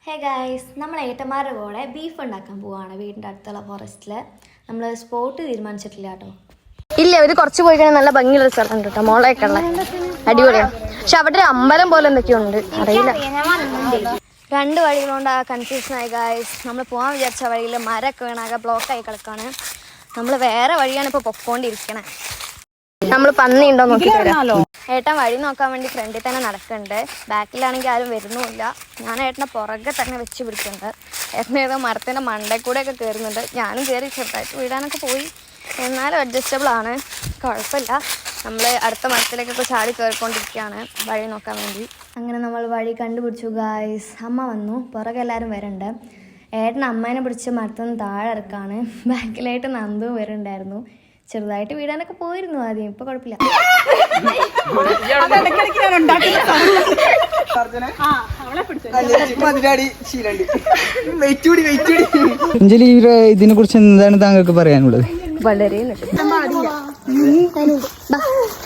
Hey guys, നമ്മൾ ഏട്ടന്മാരുടെ കൂടെ beef ഉണ്ടാക്കാൻ പോവാണ് വീടിൻ്റെ അടുത്തുള്ള ഫോറസ്റ്റിൽ. നമ്മൾ സ്പോട്ട് തീരുമാനിച്ചിട്ടില്ല കേട്ടോ. ഇല്ല, ഇത് കുറച്ച് പോയി കഴിഞ്ഞാൽ നല്ല ഭംഗിയുള്ള സ്ഥലം കേട്ടോ, മോളൊക്കെ ഉള്ള അടിപൊളിയാണ്. പക്ഷെ അവിടെ ഒരു അമ്പലം പോലെ എന്തൊക്കെയുണ്ട്, അറിയില്ല. രണ്ട് വഴികളുകൊണ്ട് കൺഫ്യൂഷനായി ഗൈസ്. നമ്മൾ പോകാൻ വിചാരിച്ച വഴിയിൽ മരമൊക്കെ വീണാകെ ബ്ലോക്കായി കിടക്കാണ്. നമ്മൾ വേറെ വഴിയാണ് ഇപ്പോൾ പൊക്കോണ്ടിരിക്കണേ. നമ്മൾ പന്നി ഉണ്ടോ നോക്കിയാലോ. ഏട്ടൻ വഴി നോക്കാൻ വേണ്ടി ഫ്രണ്ടിൽ തന്നെ നടക്കുന്നുണ്ട്. ബാക്കിലാണെങ്കിൽ ആരും വരുന്നുമില്ല. ഞാൻ ഏട്ടനെ പുറകെ തന്നെ വെച്ച് പിടിക്കുന്നുണ്ട്. ഏട്ടൻ ഏതോ മരത്തിൻ്റെ മണ്ടയിൽ കൂടെയൊക്കെ കയറുന്നുണ്ട്. ഞാനും കയറി ചെറുതായിട്ട് വീടാനൊക്കെ പോയി, എന്നാലും അഡ്ജസ്റ്റബിൾ ആണ്, കുഴപ്പമില്ല. നമ്മൾ അടുത്ത മരത്തിലേക്കൊക്കെ ചാടി കയറിക്കൊണ്ടിരിക്കുകയാണ് വഴി നോക്കാൻ വേണ്ടി. അങ്ങനെ നമ്മൾ വഴി കണ്ടുപിടിച്ചു ഗായ്സ്. അമ്മ വന്നു, പുറകെ എല്ലാവരും വരുന്നുണ്ട്. ഏട്ടൻ അമ്മേനെ പിടിച്ച് മരത്തിൽ നിന്ന് താഴെ ഇറക്കാണ്. ബാക്കിലായിട്ട് നന്ദു വരുന്നുണ്ടായിരുന്നു. ചെറുതായിട്ട് വീടാനൊക്കെ പോയിരുന്നു ആദ്യം, ഇപ്പൊ കുഴപ്പമില്ല. ഇതിനെ കുറിച്ച് എന്താണ് താങ്കൾക്ക് പറയാനുള്ളത്? വളരെ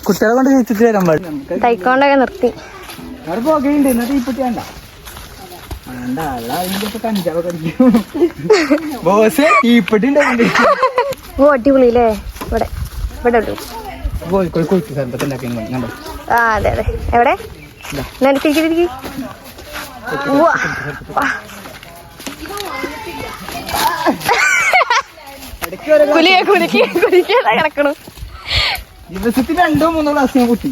കുട്ടികളെ കൊണ്ട് ജയിച്ചിട്ട് വരാൻ പാടില്ല. തൈക്കോണ്ടൊക്കെ നിർത്തി. അവിടെ പോകേണ്ട തീപ്പെട്ടി വേണ്ട. ബോസ് തീപ്പെട്ടി ഉണ്ടായിട്ടുണ്ട്. ഓ അടിപൊളിയില്ലേ. ഇവിടെ ഇവിടെ കോഴിക്കോട് കൊച്ചു സ്ഥലത്തൊക്കെ. ആ അതെ അതെ. എവിടെ തിരിക്കി കിടക്കണു. ദിവസത്തിൽ 2-3 ക്ലാസ് ഞാൻ കുട്ടി.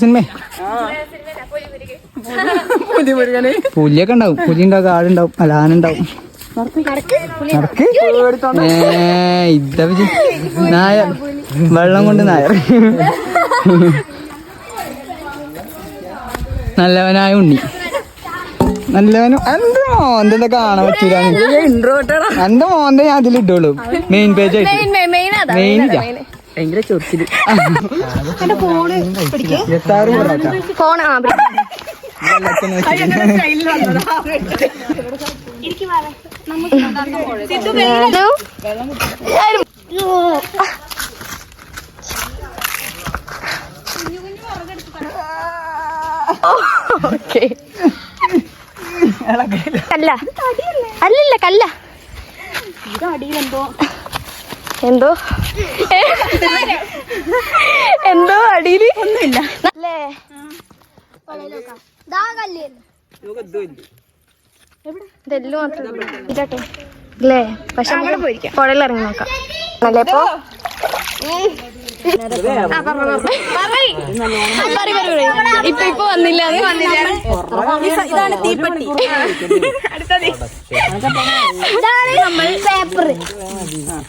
സിനിമ പുലിയൊക്കെ ഉണ്ടാവും. പുലി ഉണ്ടാവും, ആടുണ്ടാവും, അല്ല ആനുണ്ടാവും. ഇതാ നായർ, വെള്ളം കൊണ്ട് നായർ. നല്ലവനായ ഉണ്ണി, നല്ലവനും. എന്റെ മോന്റെ കാണാൻ പറ്റൂല. എന്റെ മോന്റെ ഞാൻ അതിലിട്ടോളൂ. മെയിൻ പേജ് ആയിട്ട് മെയിൻ ഭയങ്കര ചൊറിച്ചില്. കല്ല അല്ലല്ല കല്ല. എന്തോ എന്തോ അടിയില് ഒന്നുമില്ല. ഇതെല്ലാം മാത്രം ഇല്ലേ. പക്ഷെ പുഴയിൽ ഇറങ്ങി നോക്കാം അല്ലേ. ഇപ്പൊ ഇപ്പൊ വന്നില്ല. ഇതാണ് തീപ്പെട്ടി.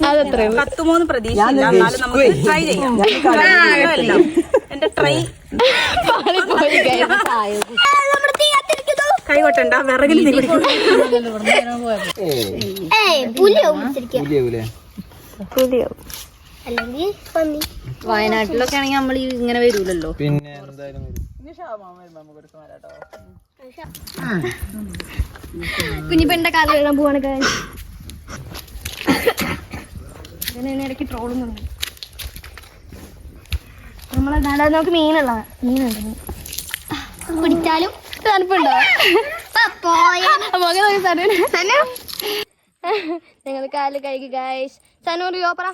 അതെത്ര 13 പ്രതീക്ഷയില്ല, എന്നാലും നമുക്ക് ട്രൈ ചെയ്യാം. എന്റെ ട്രൈ കൈകൊട്ടണ്ട, വിറകിൽ വയനാട്ടിലൊക്കെ ആണെങ്കിൽ നമ്മൾ ഇങ്ങനെ വരൂലല്ലോ. പിന്നെ എന്തായാലും കുഞ്ഞിപ്പെന്റെ കാല് എഴുതാൻ പോവാണ്. ഇടയ്ക്ക് ട്രോളുന്നുണ്ട്. നമ്മളെ നമുക്ക് മീനുണ്ട്. പിടിച്ചാലും തണുപ്പുണ്ടോ? ഞങ്ങൾ കാല് കഴുകി ഗൈസ്. സനൂർ യോപ്പറ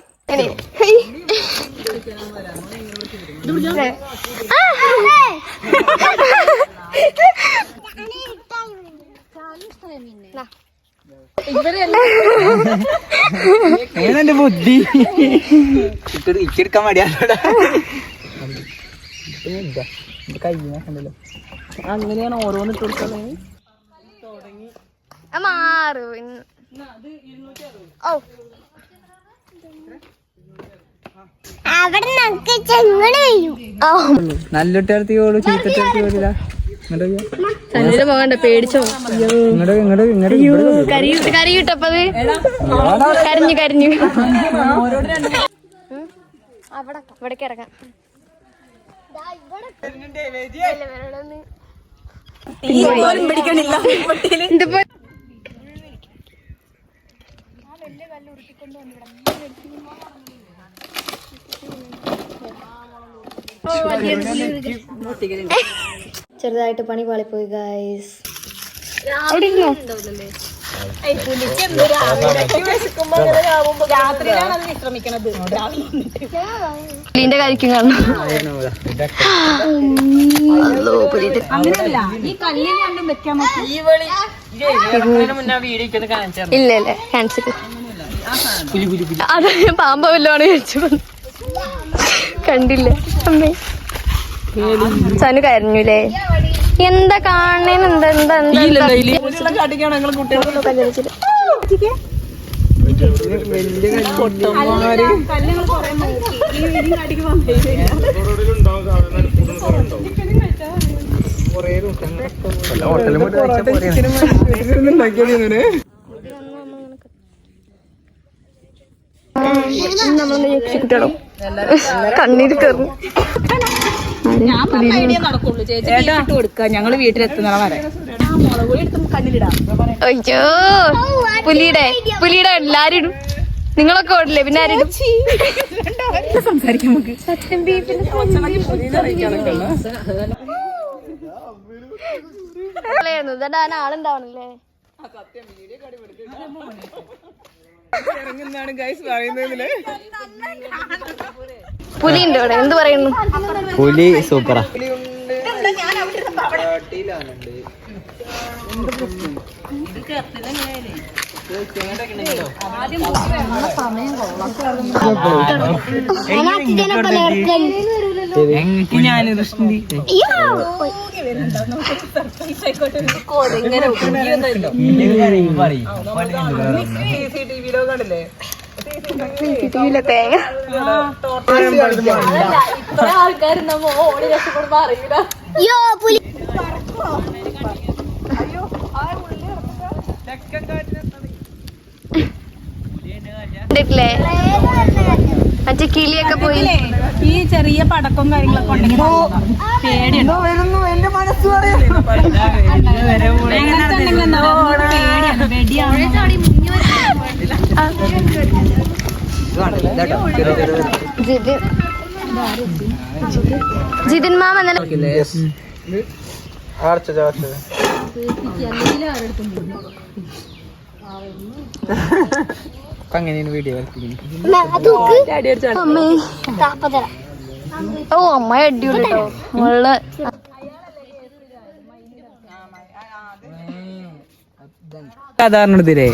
എന്റെ ബുദ്ധി ഇക്കെടുക്കാൻ മടിയാണോ? കയ്യിനോ അങ്ങനെയാണ് ഓരോന്ന് ഇട്ട് കൊടുക്കുന്നത്. മാറു. ഓ നല്ലിട്ടോളൂ ചീത്തിട്ടോളില്ല. പോകണ്ട, പേടിച്ചോ. കരി കിട്ടപ്പത് കരിഞ്ഞു കരിഞ്ഞു. ഇവിടേക്ക് ഇറങ്ങാം. ഇതിപ്പോ ചെറുതായിട്ട് പണി പാളിപ്പോയി ഗൈസ്. രാത്രിയിലാണ് അത് വിശ്രമിക്കണത്. പുലിന്റെ കാര്യക്കും കാണണം. അങ്ങനെയല്ല, ഈ കല്ലിൽ രണ്ടും വെക്കാൻ ഇല്ല ഇല്ല കാണിച്ചിട്ട് അത് പാമ്പ വല്ലോണ് കഴിച്ചു കണ്ടില്ലേ അമ്മേ. സനു കരഞ്ഞൂലേ? എന്താ കാണേന്ന്? എന്താ എന്താ എന്താ നമ്മളൊന്ന് കുട്ടികളും കണ്ണീര് കയറും. നടക്കുള്ളൂ. ചേച്ചി ഇട്ട് കൊടുക്ക, ഞങ്ങള് വീട്ടിലെത്തുന്ന വരെ മുളകുപൊടി എടുത്ത് കണ്ണിലിടാം. അയ്യോ പുലിയുടെ എല്ലാരും ഇടും. നിങ്ങളൊക്കെ ഓടില്ലേ? പിന്നെ ആരിടും? സംസാരിക്കാം നമുക്ക്. ആളുണ്ടാവണല്ലേ? പുലി ഉണ്ട് ഇവിടെ. എന്ത് പറയുന്നു? പുലി സൂപ്പറാ. മറ്റേ കിളിയൊക്കെ പോയി. ഈ ചെറിയ പടക്കം കാര്യങ്ങളൊക്കെ ഉണ്ടെങ്കിൽ പേടിയുണ്ടോ? ജിതിൻ മാമ അങ്ങനെയാണ് വീഡിയോ. ഓ അമ്മ അടിപൊളി കേട്ടോ. നമ്മള് സാധാരണ ഇതിലേ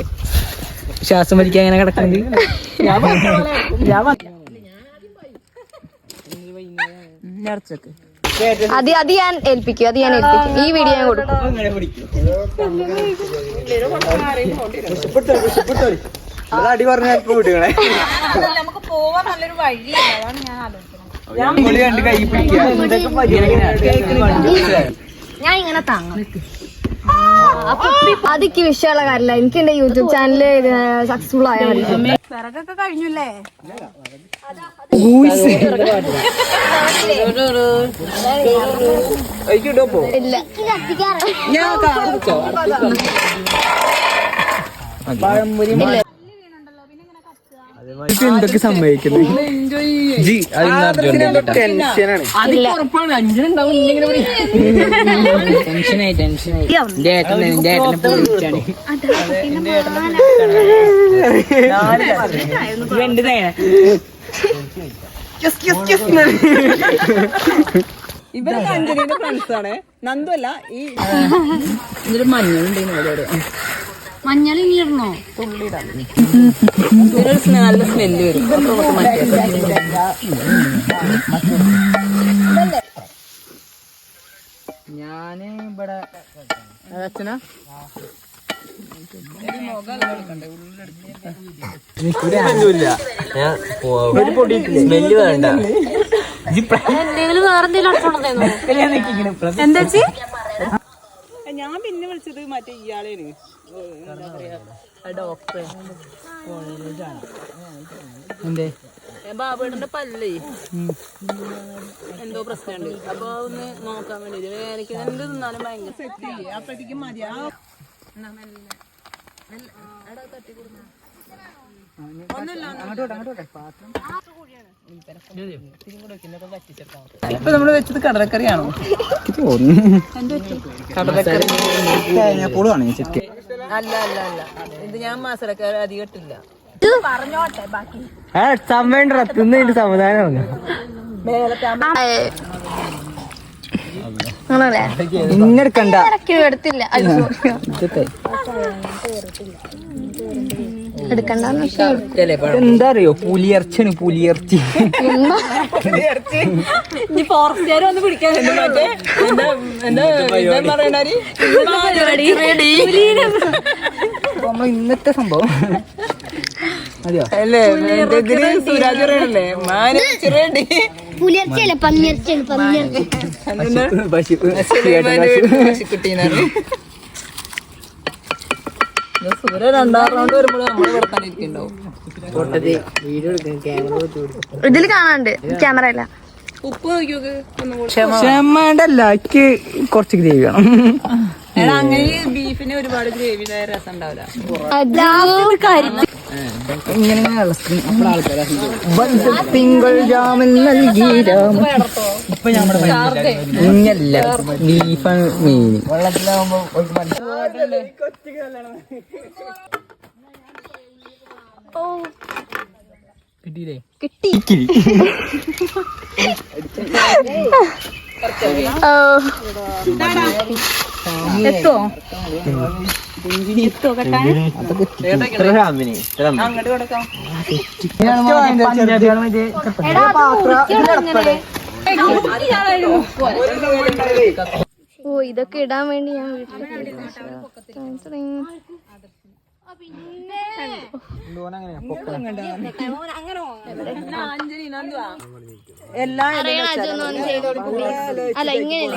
ശ്വാസം വലിക്കാൻ അങ്ങനെ കിടക്കുന്നത് അത് ഞാൻ ഏൽപ്പിക്കും. ഈ വീഡിയോ ഞാൻ കൊടുക്കും. അടി പറഞ്ഞാൽ വിടുകണേ. നമുക്ക് പോവാൻ നല്ലൊരു വഴിയാണ്. അതാണ് ഞാൻ ആലോചിക്കുന്നത്. ഞാൻ ഇങ്ങനെ താങ്ങാം. അതൊക്കെ വിഷയമുള്ള കാര്യമില്ല. എനിക്ക് എന്റെ യൂട്യൂബ് ചാനല് സക്സസ്ഫുൾ ആയാൽ മതി. വിറകൊക്കെ കഴിഞ്ഞല്ലേ? ഇല്ല എന്തൊക്കെ സംഭവിക്കുന്നു? ടെൻഷനാണ്. ഇവര് അഞ്ജലിന്റെ ഫ്രണ്ട്സാണ്. നന്ദു അല്ല. ഈ ഇതില് മഞ്ഞളുണ്ട്. മഞ്ഞൾ ഇനി ഇടണോ? നല്ല സ്മെല്ല് വരും. ഞാന് ഇവിടെ അച്ഛനാ സ്മെല്ല് വേണ്ട. എന്താ ഞാൻ പിന്നെ വിളിച്ചത് മറ്റേ ഇയാളേന് എന്താ പറയാ ഡോക്ടറെ എന്തേ ബാബുവേട്ടന്റെ പല്ലേ എന്തോ പ്രശ്നമുണ്ട്. അപ്പൊ ഒന്ന് നോക്കാൻ വേണ്ടി എനിക്ക് എന്ത് തിന്നാലും ഭയങ്കര സെറ്റ് ചെയ്യേ. അപ്പഴത്തേക്കും മതിയാ. ഇപ്പൊ നമ്മള് വെച്ചത് കടലക്കറിയാണോ? കടലക്കറി തേങ്ങാപ്പൂളാണ് ചെക്ക്. അല്ല അല്ല അല്ല, ഇത് ഞാൻ മസാലക്കറി അധികം ഇട്ടില്ല. സമയം തിന്നിട്ട് സമാധാനം ഇന്നെടുക്കണ്ട എടുത്തില്ല എടുക്കണ്ടെന്ന് എന്താ അറിയോ, പുലിയർച്ചാണ് പുലിയർച്ചി. ഇനി ഫോറസ്റ്റുകാർ വന്ന് പിടിക്കാൻ മറ്റേ എന്താ പറയണാര് ഇന്നത്തെ സംഭവം അല്ലേ? സുരാജ് പറയണല്ലേ മാനേജി പുലിയർച്ചയല്ല പന്നിയർച്ചയാണ് പശുക്കുട്ടീനാണ്. സൂര്യ 2ാം റൗണ്ട് വരുമ്പോഴും നമ്മള് കിടക്കാനിരിക്കുന്നുണ്ടാവും. ഇതില് കാണാണ്ട് ക്യാമറ ഇല്ല. ഉപ്പ് നോക്കിയോക്ക് ഒന്നും കൂടി. ക്ഷമണ്ടല്ല, എനിക്ക് കുറച്ച് ഗ്രേവി വേണം. എടാ അങ്ങനെ ബീഫിന് ഒരുപാട് ഗ്രേവി രസം ഉണ്ടാവില്ല. തിങ്കൾ ജാമൻ നൽകി ഇപ്പൊ ഇങ്ങല്ല ബീഫാണ് മെയിൻ. വെള്ളത്തിലാവുമ്പോ കിട്ടിയില്ലേ? കിട്ടി. എത്തോ അങ്ങോട്ട് കൊടുക്കാം. ഓ ഇതൊക്കെ ഇടാൻ വേണ്ടി ഞാൻ വീട്ടിൽ അല്ല ഇങ്ങനെയല്ല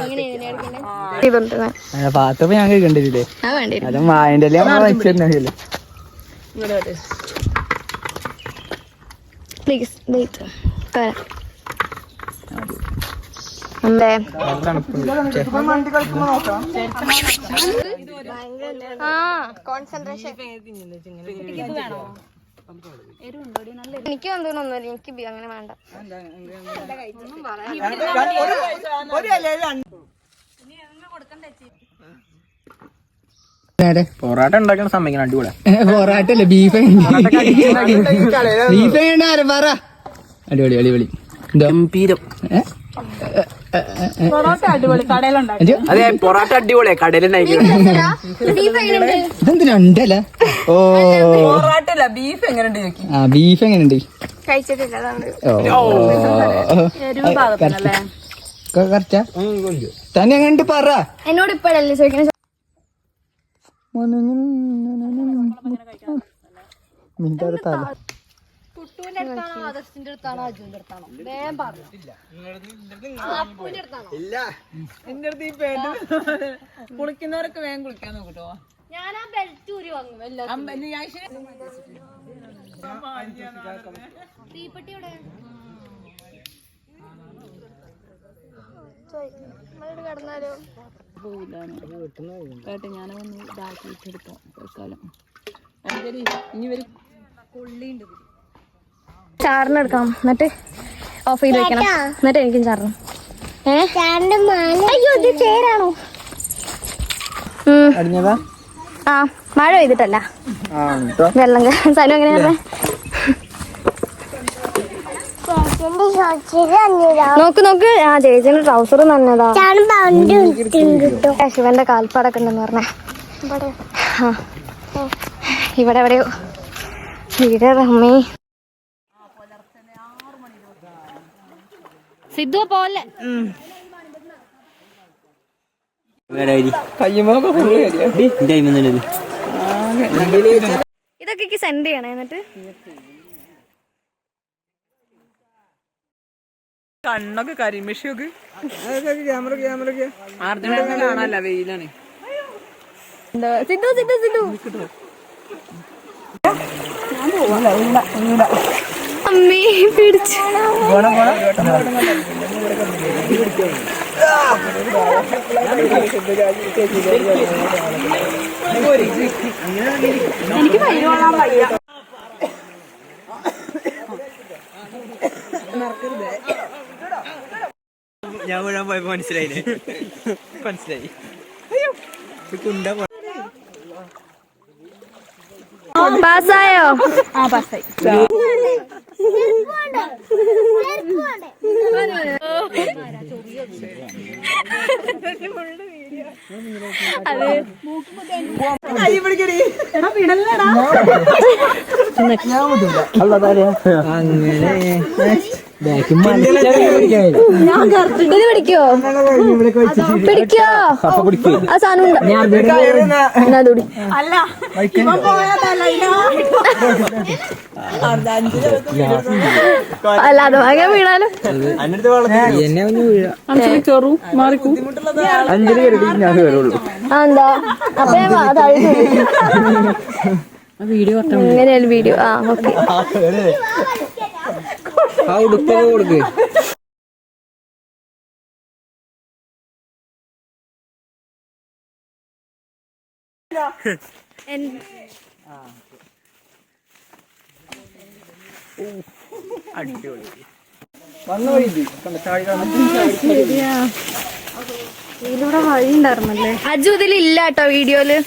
പാത്രപ്പോ ഞാൻ കണ്ടില്ലേ? അത് വായന്റെ വെച്ചിട്ടുണ്ടല്ലേ? പ്ലീസ് കോൺസെൻട്രേഷൻ എനിക്ക് തോന്നുന്നൊന്നുമില്ല. എനിക്ക് അങ്ങനെ വേണ്ട. പൊറാട്ട ഉണ്ടാക്കാൻ സമ്മതിക്കണം. അടിപൊളി പൊറാട്ട അല്ലേ, ബീഫ് ബീഫ് പറ. അടിപൊളി അടിപൊളി ഗംഭീരം. അതെ പൊറാട്ട അടിപൊളിയാ കടയിലുണ്ടായി. ഇതെന്തിനാ ഉണ്ടല്ല? ഓ പൊറാട്ടല്ല ബീഫ് എങ്ങനെയുണ്ട് ചോദിക്കും. ആ ബീഫ് എങ്ങനെയുണ്ട്? കഴിച്ചിട്ടില്ല. കറക്റ്റാ തന്നെ എങ്ങനെയുണ്ട് പറ. എന്നോട് ഇപ്പഴല്ലേ ചോദിക്കണ. കുളിക്കുന്നവരൊക്കെ വേഗം കുളിക്കാൻ നോക്കട്ടോ. കിടന്നാലോ കേട്ടെ ഞാനൊന്ന് ഇതാക്കിട്ടെടുക്കാം തൽക്കാലം. ഇനി വരും കൊള്ളിയുണ്ട്. ചാറിനെടുക്കാം, എന്നിട്ട് ഓഫ് ചെയ്ത് വെക്കണം, എന്നിട്ട് എനിക്കും ചാറണം. അയ്യോ ഇത് ചേരാണോ? ആ മഴ പെയ്തിട്ടല്ല, വെള്ളം സനു എങ്ങനെയാ? നോക്ക് നോക്ക്. ആ ചേച്ചിന്റെ ട്രൗസർ നന്നതാ. ശിവന്റെ കാൽപ്പാടൊക്കെ ഉണ്ടെന്ന് പറഞ്ഞ ഇവിടെ എവിടെയോ വീട്. റമ്മി സിദ്ധു പോലെ ഇതൊക്കെ സെൻഡ് ചെയ്യണേ. എന്നിട്ട് കണ്ണൊക്കെ കരിമിഷൊക്കെ കാണാല്ല, വെയിലാണ്. സിദ്ധു സിദ്ധു സിദ്ധു അമ്മേ പിടിച്ചു. എനിക്ക് ഞാൻ വീഴാൻ പോയപ്പോ മനസ്സിലായില്ലേ മനസ്സിലായി പാസ്സായോ? ആ പാസ്സായി. ഇത് പിടിക്കോ? പിടിക്കോ? ആ സാധനം ഉണ്ടോ? അല്ല അത് വാങ്ങാൻ വീണാലോ. ചെറു മാറിക്കൂ. എന്താ അപ്പൊ ഞാൻ വീഡിയോ ഇങ്ങനെയാണ് വീഡിയോ. ആ ഓക്കെ. കൊടുക്ക് അടിപൊളി വന്ന വഴി ഇതിലൂടെ വഴി ഉണ്ടായിരുന്നല്ലേ? അജു ഇതിലില്ല കേട്ടോ വീഡിയോയില്.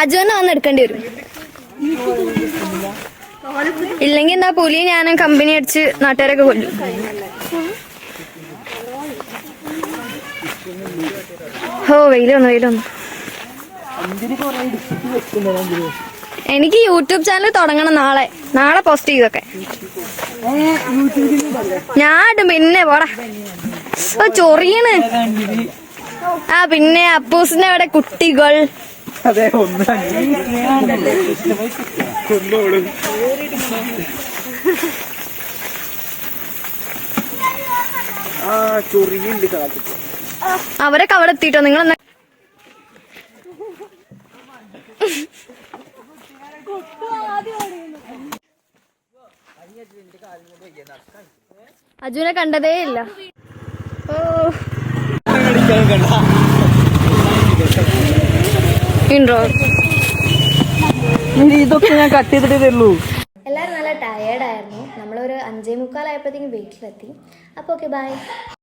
അജുവിനെ വന്ന് എടുക്കേണ്ടി വരും. ഇല്ലെങ്കിൽ എന്താ പുലി ഞാനും കമ്പനി അടിച്ച് നാട്ടുകാരൊക്കെ കൊല്ലും. ഓ വെയിലൊന്നു വെയിലൊന്നു. എനിക്ക് യൂട്യൂബ് ചാനൽ തുടങ്ങണം. നാളെ പോസ്റ്റ് ചെയ്തൊക്കെ ഞാൻ ഇടും. പിന്നെ പോടാ ചൊറിയണ്. ആ പിന്നെ അപ്പൂസിന്റെ അവിടെ കുട്ടികൾ അവരൊക്കെ അവിടെ എത്തിട്ടോ. നിങ്ങൾ അജുനെ കണ്ടതേ ഇല്ല. ഓ ഇതൊക്കെ ഞാൻ കട്ട് ചെയ്തിട്ടേ തരുള്ളൂ. എല്ലാവരും നല്ല ടയേർഡായിരുന്നു. നമ്മളൊരു 5:45 ആയപ്പോഴത്തേക്കും വീട്ടിലെത്തി. അപ്പോൾ ഓക്കെ ബൈ.